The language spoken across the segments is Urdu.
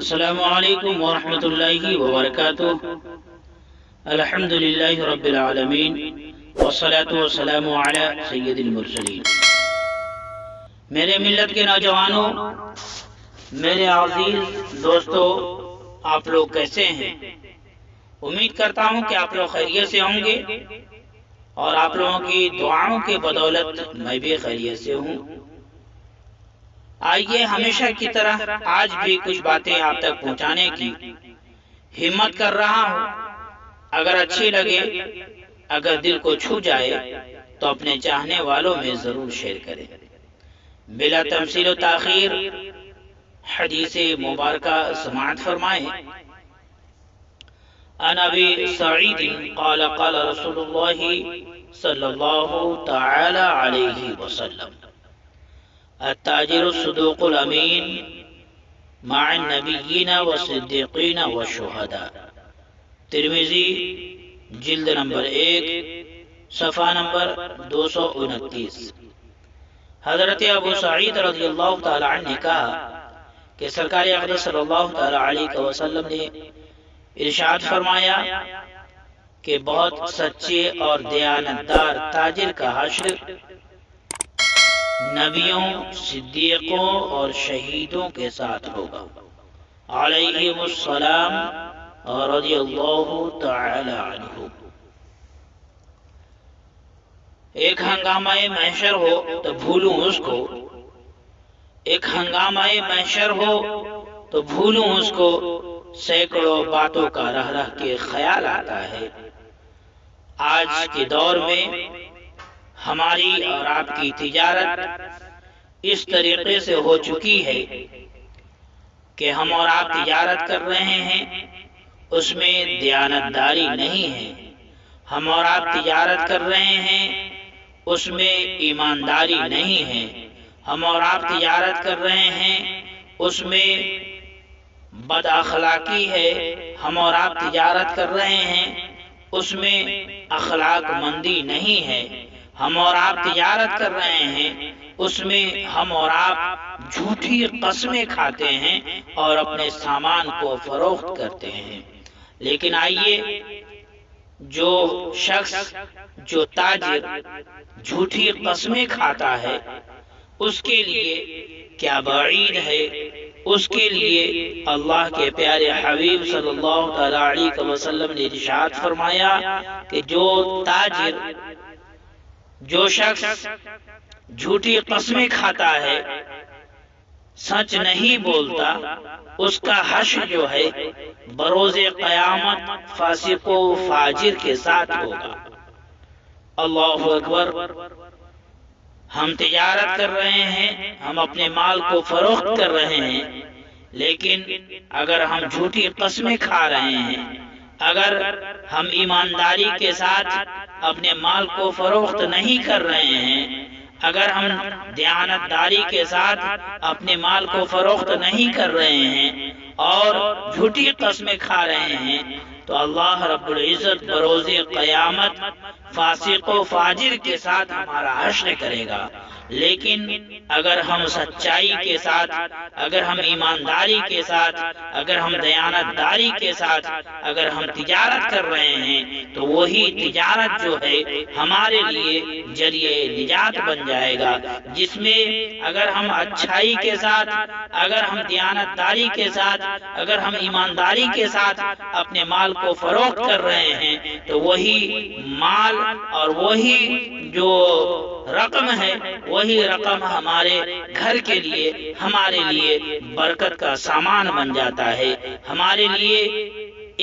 السلام علیکم ورحمۃ اللہ وبرکاتہ۔ الحمد للہ رب العالمین والصلاة والسلام علی سید المرسلین۔ میرے ملت کے نوجوانوں، میرے عزیز دوستو، آپ لوگ کیسے ہیں؟ امید کرتا ہوں کہ آپ لوگ خیریت سے ہوں گے اور آپ لوگوں کی دعاؤں کے بدولت میں بھی خیریت سے ہوں۔ آئیے ہمیشہ کی طرح آج بھی کچھ باتیں آپ تک پہنچانے کی ہمت کر رہا ہوں۔ اگر اچھی لگے، اگر دل کو چھو جائے تو اپنے چاہنے والوں میں ضرور شیئر کریں۔ بلا تمثیل و تاخیر حدیث مبارکہ سماعت فرمائیں۔ عن ابی سعید قال قال رسول اللہ صلی اللہ تعالی علیہ وسلم: التاجر الصدوق الامین مع النبیین والصدیقین والشہداء۔ ترمذی جلد نمبر 1 صفحہ نمبر 229۔ حضرت ابو سعید رضی اللہ تعالی عنہ نے کہا کہ سرکار اقدس صلی اللہ تعالی علیہ وسلم نے ارشاد فرمایا کہ بہت سچے اور دیانتدار تاجر کا حشر نبیوں، صدیقوں اور شہیدوں کے ساتھ ہوگا علیہم السلام رضی اللہ تعالی عنہ۔ ایک ہنگامہ محشر ہو تو بھولوں اس کو، ایک ہنگامہ محشر ہو تو بھولوں اس کو، سینکڑوں باتوں کا رہ رہ کے خیال آتا ہے۔ آج کے دور میں ہماری اور آپ کی تجارت اس طریقے سے ہو چکی ہے کہ ہم اور آپ تجارت کر رہے ہیں، اس میں دیانتداری نہیں ہے۔ ہم اور آپ تجارت کر رہے ہیں، اس میں ایمانداری نہیں ہے۔ ہم اور آپ تجارت کر رہے ہیں، اس میں بد اخلاقی ہے۔ ہم اور آپ تجارت کر رہے ہیں، اس میں اخلاق مندی نہیں ہے۔ ہم اور آپ تجارت کر رہے ہیں، اس میں ہم اور آپ جھوٹی قسمیں کھاتے ہیں اور اپنے سامان کو فروخت کرتے ہیں۔ لیکن آئیے، جو شخص، جو تاجر جھوٹی قسمیں کھاتا ہے، اس کے لیے کیا بعید ہے۔ اس کے لیے اللہ کے پیارے حبیب صلی اللہ علیہ وسلم نے ارشاد فرمایا کہ جو تاجر، جو شخص جھوٹی قسمیں کھاتا ہے، سچ نہیں بولتا، اس کا حشر جو ہے بروز قیامت فاسق و فاجر کے ساتھ ہوگا۔ اللہ اکبر۔ ہم تجارت کر رہے ہیں، ہم اپنے مال کو فروخت کر رہے ہیں، لیکن اگر ہم جھوٹی قسمیں کھا رہے ہیں، اگر ہم ایمانداری کے ساتھ اپنے مال کو فروخت نہیں کر رہے ہیں، اگر ہم دیانتداری کے ساتھ اپنے مال کو فروخت نہیں کر رہے ہیں اور جھوٹی قسمیں کھا رہے ہیں، تو اللہ رب العزت بروز قیامت فاسق و فاجر کے ساتھ ہمارا حشر کرے گا۔ لیکن اگر ہم سچائی کے ساتھ، اگر ہم ایمانداری کے ساتھ، اگر ہم دیانتداری کے ساتھ اگر ہم تجارت کر رہے ہیں، تو وہی تجارت جو ہے ہمارے لیے ذریعہ نجات بن جائے گا، جس میں اگر ہم اچھائی کے ساتھ، اگر ہم دیانتداری کے ساتھ، اگر ہم ایمانداری کے ساتھ اپنے مال کو فروخت کر رہے ہیں، تو وہی مال اور وہی جو رقم ہے، وہی رقم ہمارے گھر کے لیے، ہمارے لیے برکت کا سامان بن جاتا ہے۔ ہمارے لیے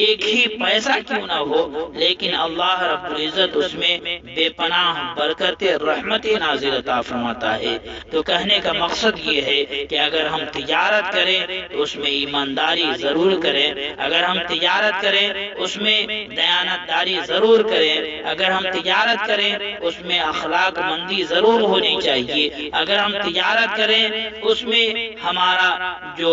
ایک ہی پیسہ کیوں نہ ہو، لیکن اللہ رب العزت اس میں بے پناہ برکت رحمت نازل عطا فرماتا ہے۔ تو کہنے کا مقصد یہ ہے کہ اگر ہم تجارت کریں تو اس میں ایمانداری ضرور کریں، اگر ہم تجارت کریں اس میں دیانتداری ضرور کریں، اگر ہم تجارت کریں اس میں اخلاق مندی ضرور ہونی چاہیے، اگر ہم تجارت کریں اس میں ہمارا جو